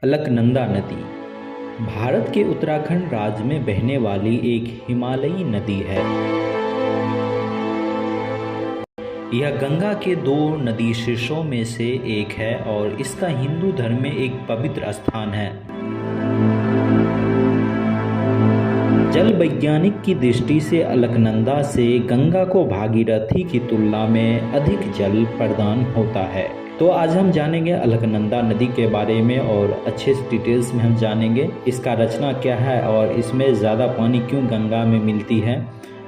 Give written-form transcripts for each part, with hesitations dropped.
अलकनंदा नदी भारत के उत्तराखंड राज्य में बहने वाली एक हिमालयी नदी है। यह गंगा के दो नदी शीर्षों में से एक है और इसका हिंदू धर्म में एक पवित्र स्थान है। जल वैज्ञानिक की दृष्टि से अलकनंदा से गंगा को भागीरथी की तुलना में अधिक जल प्रदान होता है। तो आज हम जानेंगे अलकनंदा नदी के बारे में और अच्छे से डिटेल्स में हम जानेंगे इसका रचना क्या है और इसमें ज़्यादा पानी क्यों गंगा में मिलती है।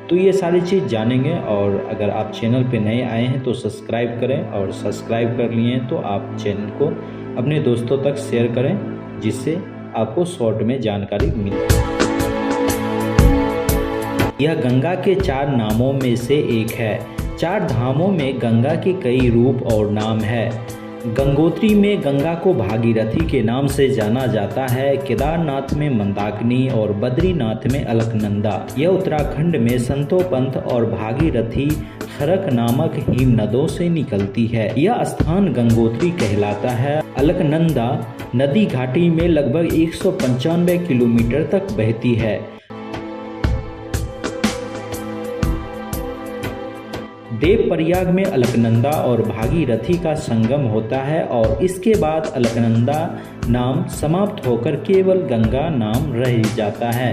तो ये सारी चीज़ जानेंगे। और अगर आप चैनल पे नए आए हैं तो सब्सक्राइब करें और सब्सक्राइब कर लिए हैं तो आप चैनल को अपने दोस्तों तक शेयर करें जिससे आपको शॉर्ट में जानकारी मिले। यह गंगा के 4 नामों में से एक है। 4 धामों में गंगा के कई रूप और नाम है। गंगोत्री में गंगा को भागीरथी के नाम से जाना जाता है। केदारनाथ में मंदाकिनी और बद्रीनाथ में अलकनंदा। यह उत्तराखंड में संतोपंथ और भागीरथी खरक नामक हिम नदों से निकलती है। यह स्थान गंगोत्री कहलाता है। अलकनंदा नदी घाटी में लगभग 195 किलोमीटर तक बहती है। देवप्रयाग में अलकनंदा और भागीरथी का संगम होता है और इसके बाद अलकनंदा नाम समाप्त होकर केवल गंगा नाम रह जाता है।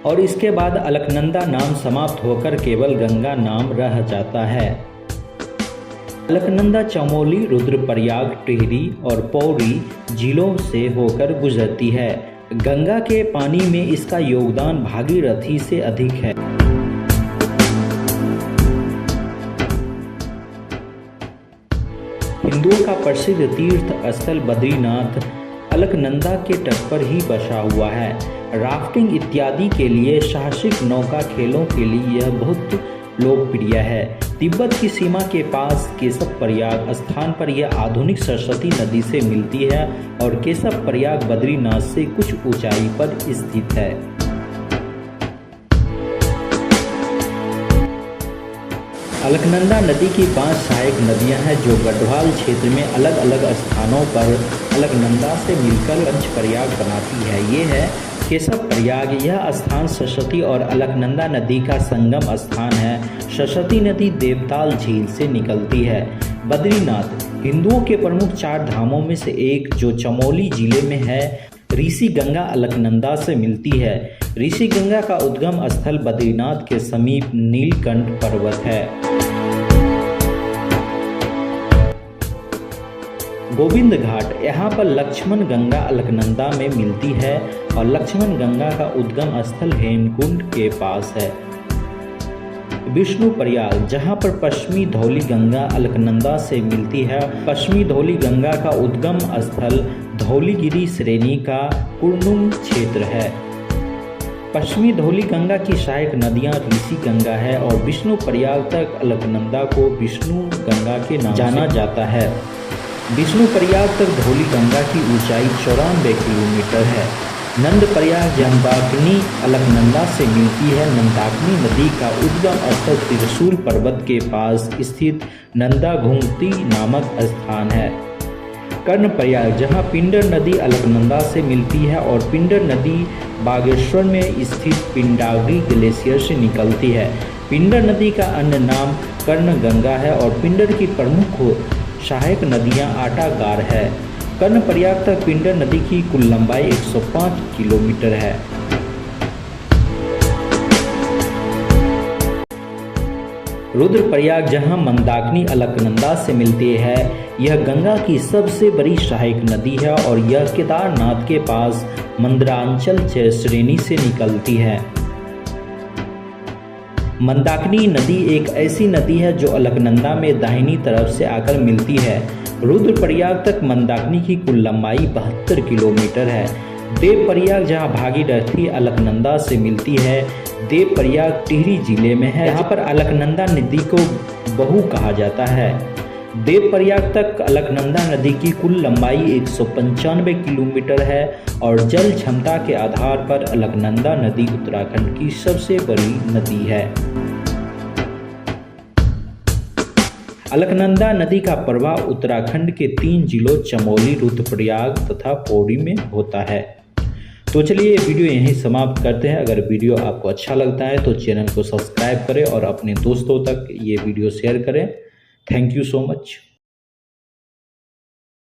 और इसके बाद अलकनंदा नाम समाप्त होकर केवल गंगा नाम रह जाता है। अलकनंदा चमोली, रुद्रप्रयाग, टिहरी और पौड़ी जिलों से होकर गुजरती है। गंगा के पानी में इसका योगदान भागीरथी से अधिक है। हिंदुओं का प्रसिद्ध तीर्थ स्थल बद्रीनाथ अलकनंदा के तट पर ही बसा हुआ है। राफ्टिंग इत्यादि के लिए साहसिक नौका खेलों के लिए यह बहुत लोकप्रिय है। तिब्बत की सीमा के पास केशव प्रयाग स्थान पर यह आधुनिक सरस्वती नदी से मिलती है और केशव प्रयाग बद्रीनाथ से कुछ ऊंचाई पर स्थित है। अलकनंदा नदी की 5 सहायक नदियां हैं जो गढ़वाल क्षेत्र में अलग अलग स्थानों पर अलकनंदा से मिलकर पंचप्रयाग बनाती है। ये है केशव प्रयाग। यह स्थान सरस्वती और अलकनंदा नदी का संगम स्थान है। सरस्वती नदी देवताल झील से निकलती है। बद्रीनाथ हिंदुओं के प्रमुख 4 धामों में से एक जो चमोली जिले में है। ऋषि गंगा अलकनंदा से मिलती है। ऋषि गंगा का उद्गम स्थल बद्रीनाथ के समीप नीलकंठ पर्वत है। गोविंद घाट यहाँ पर लक्ष्मण गंगा अलकनंदा में मिलती है और लक्ष्मण गंगा का उद्गम स्थल हेमकुंड के पास है। विष्णु प्रयाग जहाँ पर पश्चिमी धौली गंगा अलकनंदा से मिलती है। पश्चिमी धौली गंगा का उद्गम स्थल धौलीगिरी श्रेणी का कुर्नुम क्षेत्र है। पश्चिमी धौली गंगा की सहायक नदियां ऋषि गंगा है और विष्णु प्रयाग तक अलकनंदा को विष्णु गंगा के नाम जाना जाता है। विष्णु प्रयाग तक धौली गंगा की ऊंचाई 94 किलोमीटर है। नंद प्रयाग मंदाकिनी अलकनंदा से मिलती है। मंदाकिनी नदी का उद्गम स्थल त्रिशूल पर्वत के पास स्थित नंदा घुंगती नामक स्थान है। कर्ण प्रयाग जहाँ पिंडर नदी अलकनंदा से मिलती है और पिंडर नदी बागेश्वर में स्थित पिंडारी ग्लेशियर से निकलती है। पिंडर नदी का अन्य नाम कर्ण गंगा है और पिंडर की प्रमुख सहायक नदियां आटागार है। कर्ण प्रयाग तक पिंडर नदी की कुल लंबाई 105 किलोमीटर है। रुद्रप्रयाग जहां मंदाकिनी अलकनंदा से मिलती है। यह गंगा की सबसे बड़ी सहायक नदी है और यह केदारनाथ के पास मंदरांचल श्रेणी से निकलती है। मंदाकिनी नदी एक ऐसी नदी है जो अलकनंदा में दाहिनी तरफ से आकर मिलती है। रुद्रप्रयाग तक मंदाकिनी की कुल लंबाई 72 किलोमीटर है। देवप्रयाग जहां भागीरथी अलकनंदा से मिलती है। देवप्रयाग टिहरी जिले में है। यहाँ पर अलकनंदा नदी को बहु कहा जाता है। देवप्रयाग तक अलकनंदा नदी की कुल लंबाई 195 किलोमीटर है और जल क्षमता के आधार पर अलकनंदा नदी उत्तराखंड की सबसे बड़ी नदी है। अलकनंदा नदी का प्रवाह उत्तराखंड के 3 जिलों चमोली, रुद्रप्रयाग तथा पौड़ी में होता है। तो चलिए ये वीडियो यहीं समाप्त करते हैं। अगर वीडियो आपको अच्छा लगता है तो चैनल को सब्सक्राइब करें और अपने दोस्तों तक ये वीडियो शेयर करें। Thank you so much.